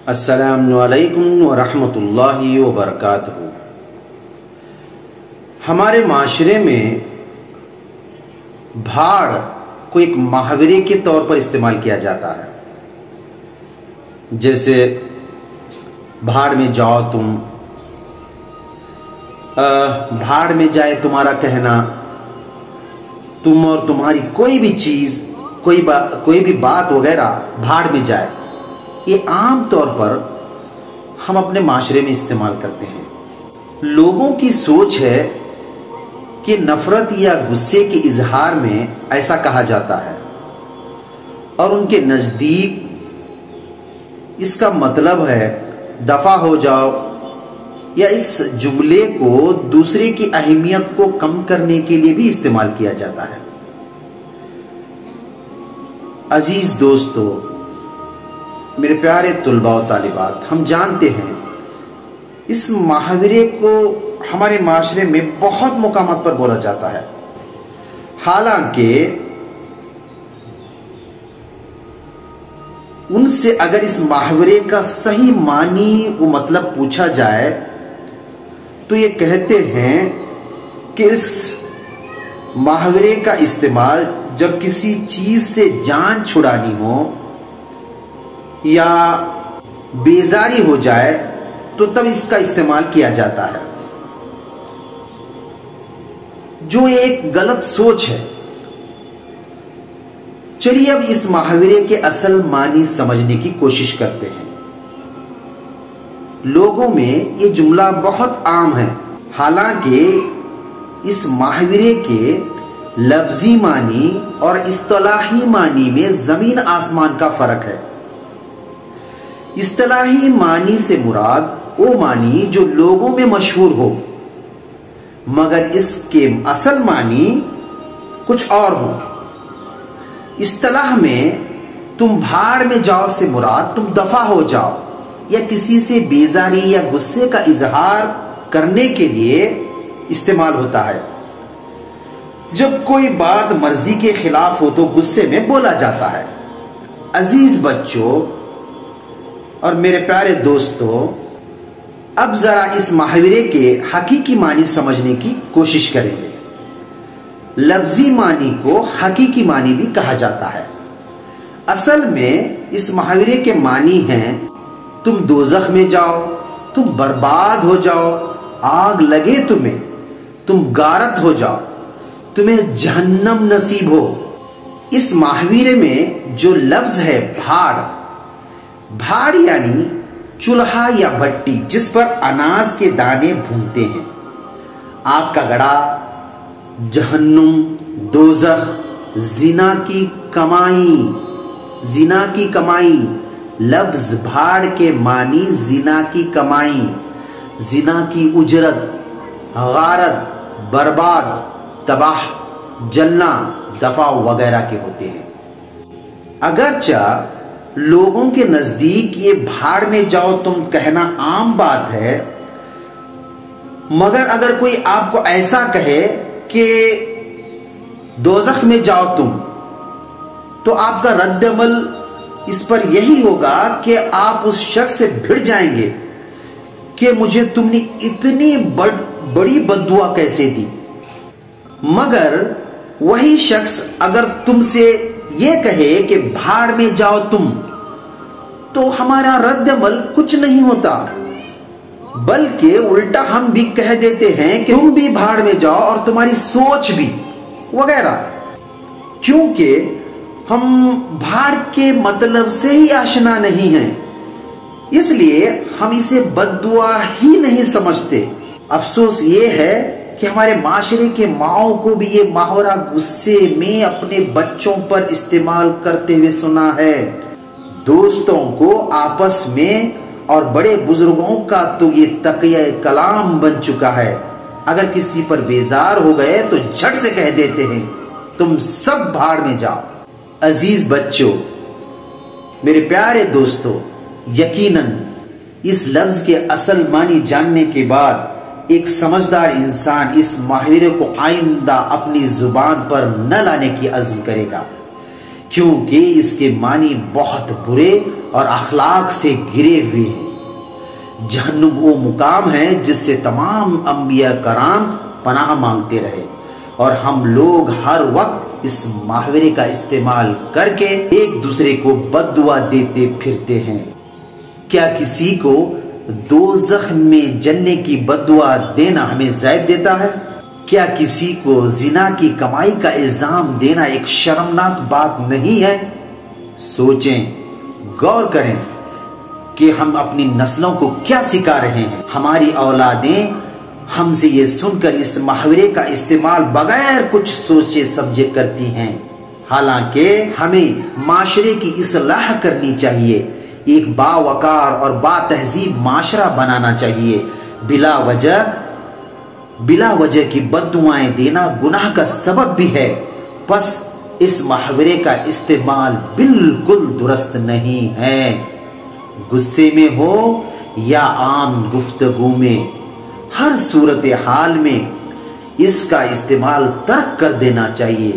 السلام علیکم ورحمۃ اللہ وبرکاتہ۔ ہمارے معاشرے میں بھاڑ کو ایک محاورے کے طور پر استعمال کیا جاتا ہے، جیسے بھاڑ میں جاؤ تم، بھاڑ میں جائے تمہارا کہنا، تم اور تمہاری کوئی بھی چیز، کوئی بھی بات وغیرہ بھاڑ میں جائے، یہ عام طور پر ہم اپنے معاشرے میں استعمال کرتے ہیں۔ لوگوں کی سوچ ہے کہ نفرت یا غصے کے اظہار میں ایسا کہا جاتا ہے، اور ان کے نزدیک اس کا مطلب ہے دفع ہو جاؤ، یا اس جملے کو دوسرے کی اہمیت کو کم کرنے کے لیے بھی استعمال کیا جاتا ہے۔ عزیز دوستو، میرے پیارے طلباء و طالبات، ہم جانتے ہیں اس محاورے کو ہمارے معاشرے میں بہت مقامات پر بولا جاتا ہے، حالانکہ ان سے اگر اس محاورے کا صحیح معنی و مطلب پوچھا جائے تو یہ کہتے ہیں کہ اس محاورے کا استعمال جب کسی چیز سے جان چھڑانی ہو یا بیزاری ہو جائے تو تب اس کا استعمال کیا جاتا ہے، جو ایک غلط سوچ ہے۔ چلیے اب اس محاورے کے اصل معنی سمجھنے کی کوشش کرتے ہیں۔ لوگوں میں یہ جملہ بہت عام ہے، حالانکہ اس محاورے کے لفظی معنی اور اصطلاحی معنی میں زمین آسمان کا فرق ہے۔ اصطلاحی معنی سے مراد وہ معنی جو لوگوں میں مشہور ہو، مگر اس کے اصل معنی کچھ اور ہو۔ اصطلاح میں تم بھاڑ میں جاؤ سے مراد تم دفع ہو جاؤ، یا کسی سے بیزاری یا غصے کا اظہار کرنے کے لیے استعمال ہوتا ہے۔ جب کوئی بات مرضی کے خلاف ہو تو غصے میں بولا جاتا ہے۔ عزیز بچوں اور میرے پیارے دوستو، اب ذرا اس محاورے کے حقیقی معنی سمجھنے کی کوشش کریں گے۔ لفظی معنی کو حقیقی معنی بھی کہا جاتا ہے۔ اصل میں اس محاورے کے معنی ہیں تم دوزخ میں جاؤ، تم برباد ہو جاؤ، آگ لگے تمہیں، تم غارت ہو جاؤ، تمہیں جہنم نصیب ہو۔ اس محاورے میں جو لفظ ہے بھاڑ، بھاڑ یعنی چولہا یا بھٹی جس پر اناج کے دانے بھونتے ہیں، آگ کا گڑھا، جہنم، دوزخ، زنا کی کمائی۔ لفظ بھاڑ کے معنی زنا کی کمائی، زنا کی اجرت، غارت، برباد، تباہ، جلنا، دفع وغیرہ کے ہوتے ہیں۔ اگرچہ لوگوں کے نزدیک یہ بھاڑ میں جاؤ تم کہنا عام بات ہے، مگر اگر کوئی آپ کو ایسا کہے کہ دوزخ میں جاؤ تم، تو آپ کا رد عمل اس پر یہی ہوگا کہ آپ اس شخص سے بھڑ جائیں گے کہ مجھے تم نے اتنی بڑی بددعا کیسے دی۔ مگر وہی شخص اگر تم سے یہ کہے کہ بھاڑ میں جاؤ تم، تو ہمارا رد عمل کچھ نہیں ہوتا، بلکہ الٹا ہم بھی کہہ دیتے ہیں کہ تم بھی بھاڑ میں جاؤ اور تمہاری سوچ بھی وغیرہ، کیونکہ ہم بھاڑ کے مطلب سے ہی آشنا نہیں ہیں، اس لیے ہم اسے بددعا ہی نہیں سمجھتے۔ افسوس یہ ہے کہ ہمارے معاشرے کے ماؤں کو بھی یہ محاورہ غصے میں اپنے بچوں پر استعمال کرتے ہوئے سنا ہے۔ دوستوں کو آپس میں اور بڑے بزرگوں کا تو یہ تقیہ کلام بن چکا ہے۔ اگر کسی پر بیزار ہو گئے تو جھٹ سے کہہ دیتے ہیں تم سب بھاڑ میں جاؤ۔ عزیز بچوں، میرے پیارے دوستو، یقیناً اس لفظ کے اصل معنی جاننے کے بعد ایک سمجھدار انسان اس محاورے کو آئندہ اپنی زبان پر نہ لانے کی عزم کرے گا، کیونکہ اس کے معنی بہت برے اور اخلاق سے گرے ہوئے ہیں۔ جہنم وہ مقام ہے جس سے تمام انبیاء کرام پناہ مانگتے رہے، اور ہم لوگ ہر وقت اس محاورے کا استعمال کر کے ایک دوسرے کو بد دعا دیتے پھرتے ہیں۔ کیا کسی کو دوزخ میں جلنے کی بد دعا دینا ہمیں ذائب دیتا ہے؟ کیا کسی کو زنا کی کمائی کا الزام دینا ایک شرمناک بات نہیں ہے؟ سوچیں، غور کریں کہ ہم اپنی نسلوں کو کیا سکھا رہے ہیں۔ ہماری اولادیں ہم سے یہ سن کر اس محاورے کا استعمال بغیر کچھ سوچے سمجھے کرتی ہیں، حالانکہ ہمیں معاشرے کی اصلاح کرنی چاہیے، ایک باوقار اور با تہذیب معاشرہ بنانا چاہیے۔ بلا وجہ کی بد دعائیں دینا گناہ کا سبب بھی ہے، پس اس محاورے کا استعمال بالکل درست نہیں ہے۔ غصے میں ہو یا عام گفتگو میں، ہر صورتحال میں اس کا استعمال ترک کر دینا چاہیے۔